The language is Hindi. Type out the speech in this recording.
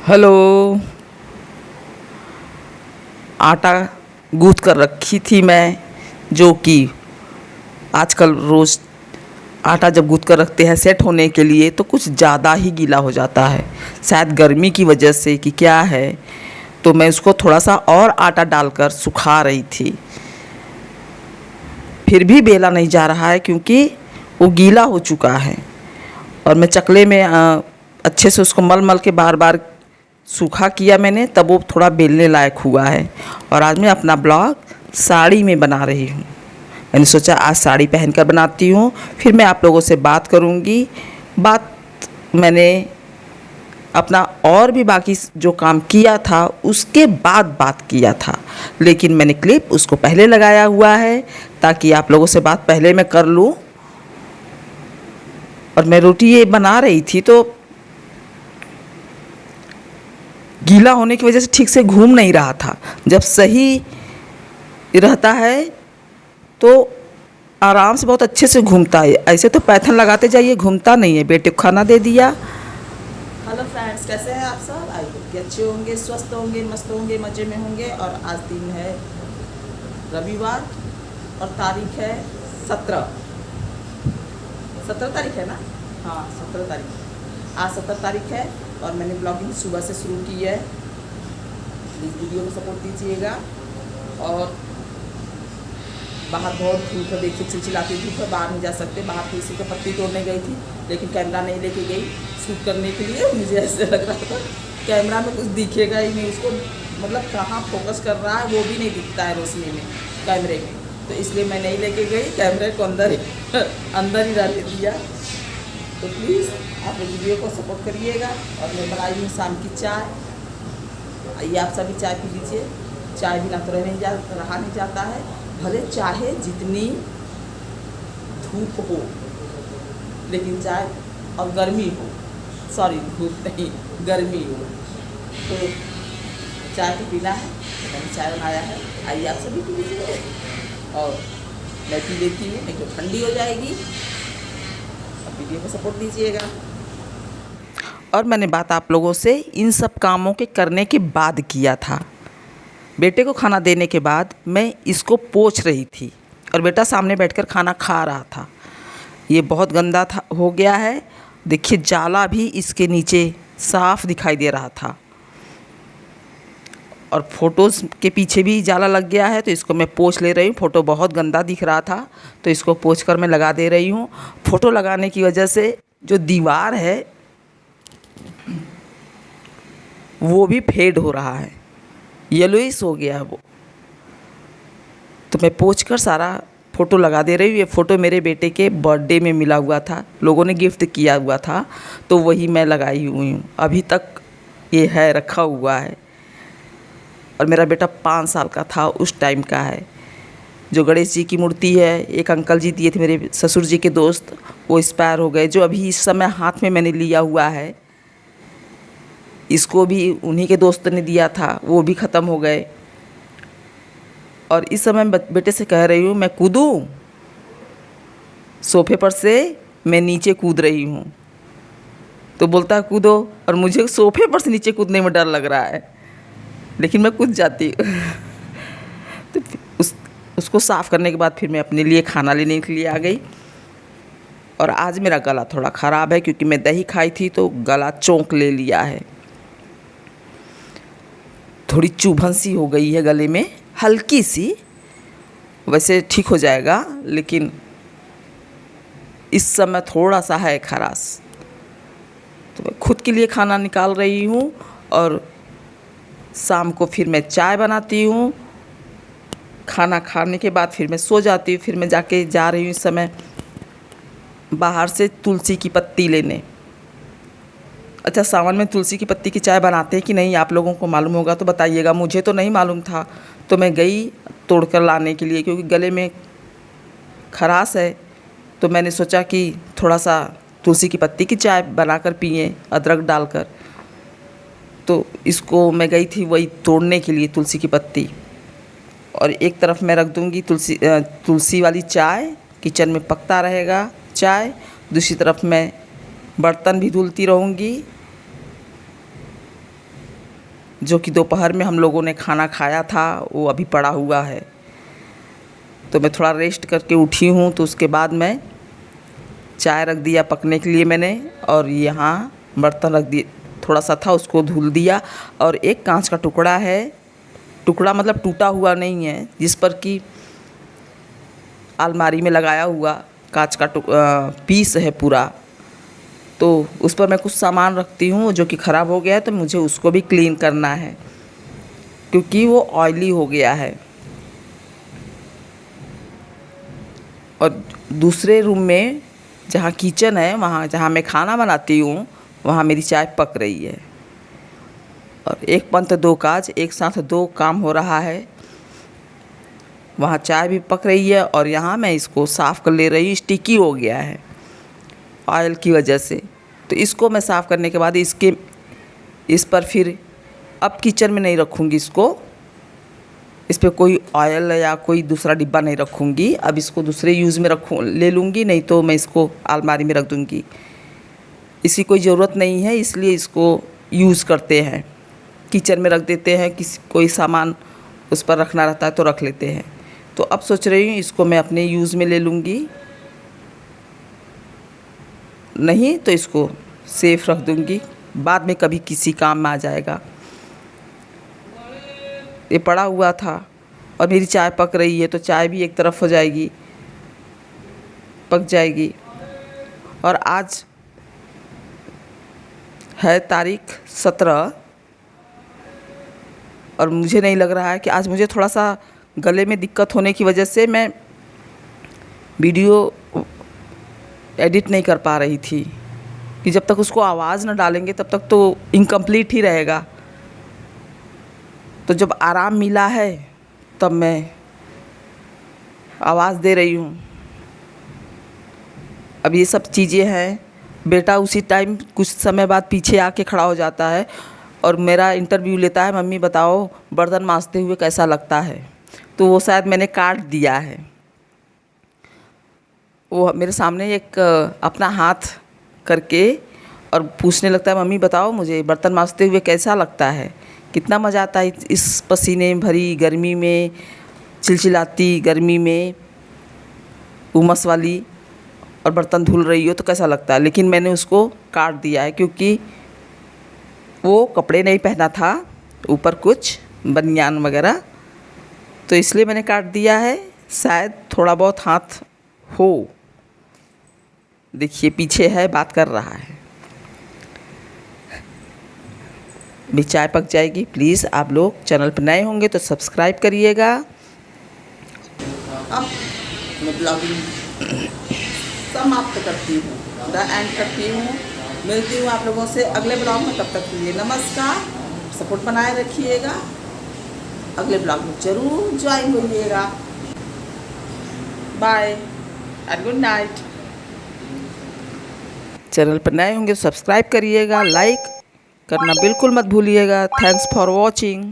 हेलो। आटा गूँथ कर रखी थी मैं, जो कि आजकल रोज़ आटा जब गूँथ कर रखते हैं सेट होने के लिए तो कुछ ज़्यादा ही गीला हो जाता है, शायद गर्मी की वजह से कि क्या है। तो मैं उसको थोड़ा सा और आटा डालकर सुखा रही थी, फिर भी बेला नहीं जा रहा है क्योंकि वो गीला हो चुका है। और मैं चकले में अच्छे से उसको मल मल के बार बार सूखा किया मैंने, तब वो थोड़ा बेलने लायक हुआ है। और आज मैं अपना ब्लॉग साड़ी में बना रही हूँ। मैंने सोचा आज साड़ी पहनकर बनाती हूँ, फिर मैं आप लोगों से बात करूँगी। बात मैंने अपना और भी बाकी जो काम किया था उसके बाद बात किया था, लेकिन मैंने क्लिप उसको पहले लगाया हुआ है ताकि आप लोगों से बात पहले मैं कर लूँ। और मैं रोटी ये बना रही थी तो गीला होने की वजह से ठीक से घूम नहीं रहा था। जब सही रहता है तो आराम से बहुत अच्छे से घूमता है, ऐसे तो पैथन लगाते जाइए घूमता नहीं है। बेटे को खाना दे दिया। हेलो फ्रेंड्स, कैसे हैं आप सब? आई होप कि अच्छे होंगे, स्वस्थ होंगे, मस्त होंगे, मज़े में होंगे। और आज दिन है रविवार और तारीख है 17 तारीख है ना? हाँ 17 तारीख। आज 17 तारीख है और मैंने ब्लॉगिंग सुबह से शुरू की है। प्लीज़ वीडियो को सपोर्ट दीजिएगा। और बाहर बहुत धूप है, देखिए चिलचिलाती धूप है, बाहर नहीं जा सकते। बाहर किसी को पत्ती तोड़ने गई थी, लेकिन कैमरा नहीं लेके गई शूट करने के लिए। मुझे ऐसे लग रहा था कैमरा में कुछ दिखेगा ही नहीं, उसको मतलब कहाँ फोकस कर रहा है वो भी नहीं दिखता है रोशनी में कैमरे में, तो इसलिए मैं नहीं लेके गई। कैमरे को अंदर ही रहने दिया। तो प्लीज़ आप वीडियो को सपोर्ट करिएगा। और मैं बनाई हूँ शाम की चाय। आइए आप सभी चाय पी लीजिए। चाय बिना तो रहा नहीं जाता है, भले चाहे जितनी धूप हो, लेकिन चाय और गर्मी हो, सॉरी धूप नहीं गर्मी हो, तो चाय तो पीना है। तो मैंने चाय बनाया है, आइए आप सभी पी लीजिए। और मैं पी लेती हूँ, नहीं तो ठंडी हो जाएगी। अब वीडियो को सपोर्ट दीजिएगा। और मैंने बात आप लोगों से इन सब कामों के करने के बाद किया था। बेटे को खाना देने के बाद मैं इसको पोंछ रही थी और बेटा सामने बैठकर खाना खा रहा था। ये बहुत गंदा था, हो गया है। देखिए जाला भी इसके नीचे साफ दिखाई दे रहा था और फ़ोटोज़ के पीछे भी जाला लग गया है, तो इसको मैं पोंछ ले रही हूँ। फ़ोटो बहुत गंदा दिख रहा था तो इसको पोंछ कर मैं लगा दे रही हूँ। फ़ोटो लगाने की वजह से जो दीवार है वो भी फेड हो रहा है, येलोइश हो गया है वो। तो मैं पोंछ कर सारा फ़ोटो लगा दे रही हूँ। ये फ़ोटो मेरे बेटे के बर्थडे में मिला हुआ था, लोगों ने गिफ्ट किया हुआ था, तो वही मैं लगाई हुई हूँ। अभी तक ये है, रखा हुआ है। और मेरा बेटा 5 साल का था उस टाइम का है। जो गणेश जी की मूर्ति है, एक अंकल जी दिए थे मेरे ससुर जी के दोस्त, वो एक्सपायर हो गए। जो अभी इस समय हाथ में मैंने लिया हुआ है, इसको भी उन्हीं के दोस्त ने दिया था, वो भी ख़त्म हो गए। और इस समय बेटे से कह रही हूँ मैं कूदूँ, सोफे पर से मैं नीचे कूद रही हूँ, तो बोलता है कूदो। और मुझे सोफे पर से नीचे कूदने में डर लग रहा है, लेकिन मैं कूद जाती तो उसको साफ़ करने के बाद फिर मैं अपने लिए खाना लेने के लिए आ गई। और आज मेरा गला थोड़ा ख़राब है क्योंकि मैं दही खाई थी तो गला चौंक ले लिया है। थोड़ी चुभन सी हो गई है गले में, हल्की सी। वैसे ठीक हो जाएगा, लेकिन इस समय थोड़ा सा है खराश। तो मैं खुद के लिए खाना निकाल रही हूँ और शाम को फिर मैं चाय बनाती हूँ। खाना खाने के बाद फिर मैं सो जाती हूँ। फिर मैं जा रही हूँ इस समय बाहर से तुलसी की पत्ती लेने। अच्छा, सावन में तुलसी की पत्ती की चाय बनाते हैं कि नहीं, आप लोगों को मालूम होगा तो बताइएगा। मुझे तो नहीं मालूम था, तो मैं गई तोड़ कर लाने के लिए, क्योंकि गले में खराश है। तो मैंने सोचा कि थोड़ा सा तुलसी की पत्ती की चाय बनाकर पिएं, अदरक डालकर। तो इसको मैं गई थी वही तोड़ने के लिए, तुलसी की पत्ती। और एक तरफ मैं रख दूँगी तुलसी वाली चाय, किचन में पकता रहेगा चाय। दूसरी तरफ मैं बर्तन भी धुलती रहूँगी जो कि दोपहर में हम लोगों ने खाना खाया था वो अभी पड़ा हुआ है। तो मैं थोड़ा रेस्ट करके उठी हूँ, तो उसके बाद मैं चाय रख दिया पकने के लिए मैंने, और यहाँ बर्तन रख दिए, थोड़ा सा था उसको धुल दिया। और एक कांच का टुकड़ा है, टुकड़ा मतलब टूटा हुआ नहीं है, जिस पर कि अलमारी में लगाया हुआ कांच का पीस है पूरा, तो उस पर मैं कुछ सामान रखती हूँ जो कि ख़राब हो गया है, तो मुझे उसको भी क्लीन करना है क्योंकि वो ऑयली हो गया है। और दूसरे रूम में जहाँ किचन है, वहाँ जहाँ मैं खाना बनाती हूँ, वहाँ मेरी चाय पक रही है। और एक पंथ दो काज, एक साथ दो काम हो रहा है। वहाँ चाय भी पक रही है और यहाँ मैं इसको साफ़ कर ले रही हूँ। स्टिकी हो गया है ऑयल की वजह से, तो इसको मैं साफ़ करने के बाद इस पर फिर अब किचन में नहीं रखूँगी इसको, इस पर कोई ऑयल या कोई दूसरा डिब्बा नहीं रखूँगी। अब इसको दूसरे यूज़ में ले लूँगी, नहीं तो मैं इसको अलमारी में रख दूँगी। इसकी कोई ज़रूरत नहीं है, इसलिए इसको यूज़ करते हैं, किचन में रख देते हैं। कोई सामान उस पर रखना रहता है तो रख लेते हैं। तो अब सोच रही हूँ इसको मैं अपने यूज़ में ले लूँगी, नहीं तो इसको सेफ रख दूँगी, बाद में कभी किसी काम में आ जाएगा। ये पड़ा हुआ था और मेरी चाय पक रही है, तो चाय भी एक तरफ हो जाएगी, पक जाएगी। और आज है तारीख 17, और मुझे नहीं लग रहा है कि आज मुझे थोड़ा सा गले में दिक्कत होने की वजह से मैं वीडियो एडिट नहीं कर पा रही थी, कि जब तक उसको आवाज़ न डालेंगे तब तक तो इनकम्प्लीट ही रहेगा। तो जब आराम मिला है तब मैं आवाज़ दे रही हूँ। अब ये सब चीज़ें हैं। बेटा उसी टाइम कुछ समय बाद पीछे आके खड़ा हो जाता है और मेरा इंटरव्यू लेता है, मम्मी बताओ बर्तन मांजते हुए कैसा लगता है। तो वो शायद मैंने काट दिया है। वो मेरे सामने एक अपना हाथ करके और पूछने लगता है, मम्मी बताओ मुझे बर्तन मांजते हुए कैसा लगता है, कितना मज़ा आता है इस पसीने भरी गर्मी में, चिलचिलाती गर्मी में, उमस वाली, और बर्तन धुल रही हो तो कैसा लगता है। लेकिन मैंने उसको काट दिया है क्योंकि वो कपड़े नहीं पहना था, ऊपर कुछ बनियान वगैरह, तो इसलिए मैंने काट दिया है। शायद थोड़ा बहुत हाथ हो, देखिए पीछे है, बात कर रहा है। भी चाय पक जाएगी। प्लीज़ आप लोग चैनल पर नए होंगे तो सब्सक्राइब करिएगा। अब मैं ब्लॉगिंग समाप्त करती हूँ, द एंड करती हूँ। मिलती हूँ आप लोगों से अगले ब्लॉग में, तब तक के लिए नमस्कार। सपोर्ट बनाए रखिएगा, अगले ब्लॉग में ज़रूर ज्वाइन होइएगा। Bye and good night. Channel पर नए होंगे तो सब्सक्राइब करिएगा, लाइक करना बिल्कुल मत भूलिएगा। Thanks for watching.